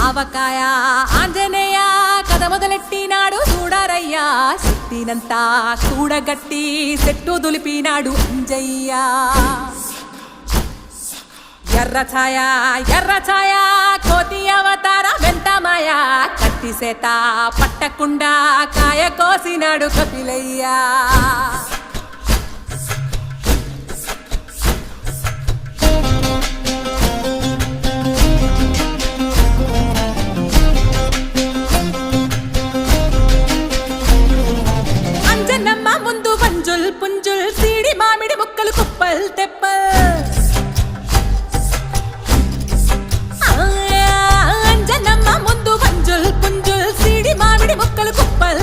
ఆవకాయ ఆంజనేయ కథ మొదలెట్టినాడు చూడారయ్యా శక్తినంతా చూడగట్టి చెట్టు దులిపినాడు అంజయ్య ఎర్ర ఛాయ కోతి అవతార వెంటమాయ కత్తి సేత పట్టకుండా కాయ కోసినాడు కపిలయ్యా అంజనమ్మ ముందు వంజుల్ పుంజుల్ సీడి మామిడి ముక్కలు కుప్పల్ తెప్పల్ అంజనమ్మ ముందు వంజుల్ పుంజుల్ సీడి మామిడి ముక్కలు కుప్పల్